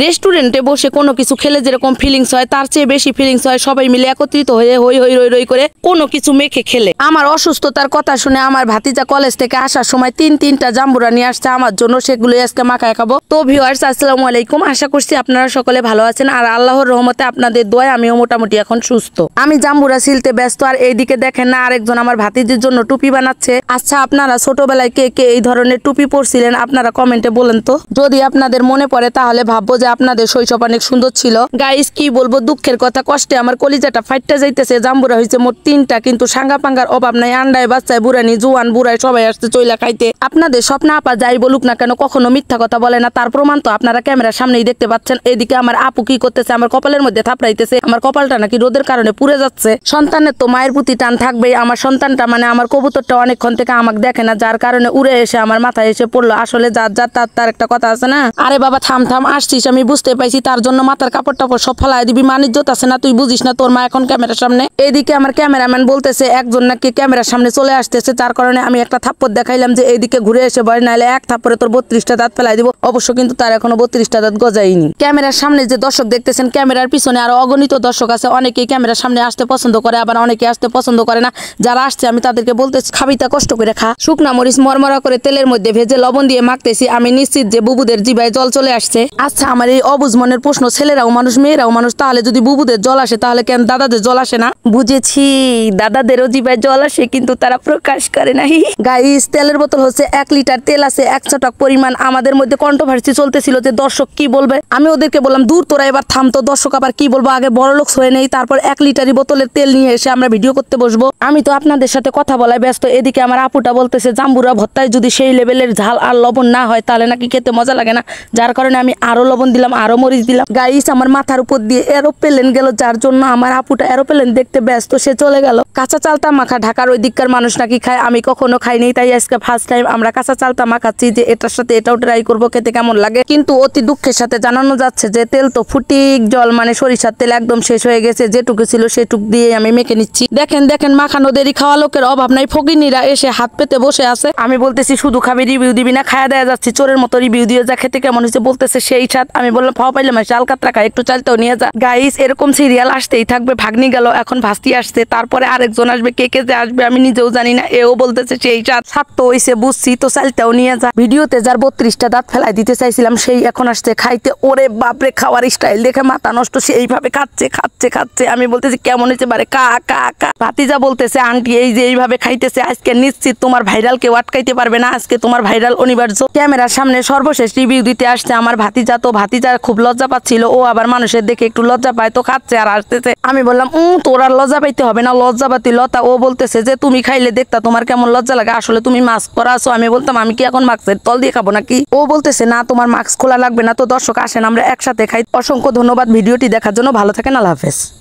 রেস্টুরেন্টে বসে কোনো কিছু খেলে যেরকম ফিলিংস হয় তার চেয়ে বেশি ফিলিংস হয় সবাই মিলে একত্রিত হয়ে হই হই রই রই করে কোনো কিছু মেখে খেলে। আমার অসুস্থতার কথা শুনে আমার ভাতিজা কলেজ থেকে আসার সময় তিনটা জাম্বুরা নিয়ে আসছে আমার জন্য, সেগুলো আজকে মাখায় খাবো। তো ভিউয়ার্স আসসালামু আলাইকুম, আশা করছি আপনারা সকলে ভালো আছেন আর আল্লাহর রহমতে আপনাদের দোয়ায় আমিও মোটামুটি এখন সুস্থ। আমি জাম্বুরা ছিলতে ব্যস্ত আর এইদিকে দেখেন না আরেকজন আমার ভাতিজির জন্য টুপি বানাচ্ছে। আচ্ছা আপনারা ছোটবেলায় কে কে এই ধরনের টুপি পরছিলেন আপনারা কমেন্টে বলেন তো, যদি আপনাদের মনে পড়ে তাহলে ভাববো যে আপনাদের শৈশব অনেক সুন্দর ছিল। গাইস কি বলবো, দুঃখের কথা, কষ্টে আমার কলিজাটা ফাইটটা যাইতেছে। জাম্বুরা হয়েছে মোট 3টা, কিন্তু সাঙ্গা পাঙ্গার অভাব নাই। আন্ডায় বাচ্চায় বুড়ানি জুয়ান বুড়ায় সবাই আসছে চইলা খাইতে। আপনাদের স্বপ্ন আপা যাই বলুক না কেন কখনো মিথ্যা কথা বলে না, তার প্রমাণ তো আপনারা ক্যামেরার সামনেই দেখতে পাচ্ছেন। এদিকে আমার আপু কি করতেছে, আমার কপালের মধ্যে থাপড়াইতেছে। আমার কপালটা নাকি রোদের কারণে পুড়ে যাচ্ছে। সন্তানের তো মায়ের প্রতি টান থাকবেই। আমার সন্তানটা মানে আমার কবুতরটা অনেকক্ষণ থেকে আমাকে দেখে না, যার কারণে উড়ে এসে আমার মাথায় এসে পড়লো। আসলে যার যার তার একটা কথা আছে না, আরে বাবা থাম থাম, আসছিস আমি বুঝতে পাইছি, তার জন্য মাথার কাপড় টাপড় সব ফেলাই দিবি, মানিজ্যত আছে না, তুই বুঝিস না তোর মা এখন ক্যামেরার সামনে। এইদিকে আমার ক্যামেরাম্যান বলতেছে একজন নাকি ক্যামেরার সামনে চলে আসতেছে, তার কারণে আমি একটা থাপ্পড় দেখাইলাম যে এইদিকে ঘুরে এসে বয়, নাহলে এক থাপ্পড়ে তোর 32টা দাঁত ফেলাই দিব। অবশ্য কিন্তু তার এখনো 32টা দাঁত গজায়নি। ক্যামেরার সামনে যে দর্শক দেখতেছেন, ক্যামেরার পিছনে আরো অগণিত দর্শক আছে। অনেকেই ক্যামেরার সামনে আসতে পছন্দ করে, আবার অনেকে আসতে পছন্দ করে না। যারা আসছে আমি তাদেরকে বলতেছি খাবিতা কষ্ট করে খা। শুকনা মরিচ মরমরা করে তেলের মধ্যে ভেজে লবণ দিয়ে মাখতেছি। আমি নিশ্চিত যে বুবুদের জিভায় জল চলে আসছে। আচ্ছা আমার এই অবুঝ মনের প্রশ্ন, ছেলেরাও মানুষ মেয়েরাও মানুষ, তাহলে যদি বুবুদের জল আসে তাহলে কেন দাদাদের জল আসে না? বুঝেছি, দাদাদেরও জিভায় জল আসে কিন্তু তারা প্রকাশ করে নাই। গাইস তেলের বোতল হচ্ছে 1 লিটার, তেল আছে 1 চটক পরিমাণ। আমাদের মধ্যে কন্ট্রোভার্সি চলতেছিল যে দর্শক কি বলবে। আমি ওদেরকে বললাম দূর তোরা এবার থাম তো, দর্শক আবার কি বলবো, আগে বড় লোক হয়ে নেই তারপর 1 লিটারই বোতলের তেল নিয়ে এসে আমরা ভিডিও করতে বসবো। আমি তো আপনাদের সাথে কথা বলায় ব্যস্ত। এদিকে আমার আপুটা বলতেছে জাম্বুরা ভর্তায় যদি সেই লেভেলের ঝাল আর লবণ না হয় তাহলে নাকি খেতে মজা লাগে না, যার কারণে আমি আরো লবণ দিলাম, আরো মরিচ দিলাম। গাইস আমার মাথার উপর দিয়ে এরোপ্লেন গেল, যার জন্য আমার আপুটা এরোপ্লেন দেখতে ব্যস্ত, সে চলে গেল। কাঁচা চালতা মাখা ঢাকার ওই দিককার মানুষ নাকি খায়, আমি কখনো খাইনি, তাই আজকে ফার্স্ট টাইম আমরা কাঁচা চালতা মাখাচ্ছি যে এটার সাথে এটাও ট্রাই করবো খেতে কেমন লাগে। কিন্তু অতি দুঃখের সাথে জানানো যাচ্ছে যে তেল তো ফুটিক জল, মানে সরিষার তেল একদম শেষ হয়ে গেছে। যেটুকু ছিল সেটুক দিয়ে আমি মেখে নিচ্ছি। দেখেন দেখেন মাখানো দেরি, খাওয়া লোকের অভাব নাই, ফকিনীরা এসে হাত পেতে বসে আছে। আমি বলতেছি শুধু খাবি, রিভিউ দিবি না? খায়া দেয়া যাচ্ছি চোরের মতো রিভিউ দিয়ে, যা খেতে কেমন হয়েছে। বলতেছে সেই স্বাদ। আমি বললাম খাওয়া পাইলে মানে চাল কাতরা খায়, একটু চালতেও নিয়ে যা। গাইস এরকম সিরিয়াল আসতেই থাকবে। ভাগ্নি গেল, এখন ভাস্তি আসছে, তারপরে আরেকজন আসবে, কে কে যে আসবে আমি নিজেও জানি না। এও বলতেছে সেই স্বাদ তো হইছে বুঝছি, তো চালতেও নিয়ে যা। ভিডিওতে যার 32টা দাঁত ফেলাই দিতে চাইছিলাম সেই এখন আসছে খাইতে। ওরে বাপরে, খাওয়ার স্টাইল দেখে মাথা নষ্ট, সে এইভাবে খাচ্ছে খাচ্ছে খাচ্ছে। আমি বলতেছি কেমন হয়েছে বারে, কা কা কা। ভাতিজা বলতেছে আন্টি এই যে এইভাবে খাইতেছে আজকে নিশ্চিত তোমার ভাইরাল কেউ আটকাইতে পারবে না, আজকে তোমার ভাইরাল অনিবার্য। ক্যামেরার সামনে সর্বশেষ রিভিউ দিতে আসছে আমার ভাতিজা। তো ভাতিজা খুব লজ্জা পাচ্ছিল, ও আবার মানুষের দেখে একটু লজ্জা পায়, তো খাচ্ছে আর আসতেছে। আমি বললাম তোর আর লজ্জা পাইতে হবে না, লজ্জা পাতি লতা। ও বলতেছে যে তুমি খাইলে দেখতা তোমার কেমন লজ্জা লাগে, আসলে তুমি মাস্ক পরা আছো। আমি বলতাম আমি কি এখন মাস্কের তল দিয়ে খাবো নাকি? ও বলতেছে না তোমার মাস্ক খোলা লাগবে না। তো দর্শক আসেন আমরা একসাথে খাই। অসংখ্য ধন্যবাদ ভিডিওটি দেখার জন্য, ভালো থাকেন, আল্লাহ হাফেজ।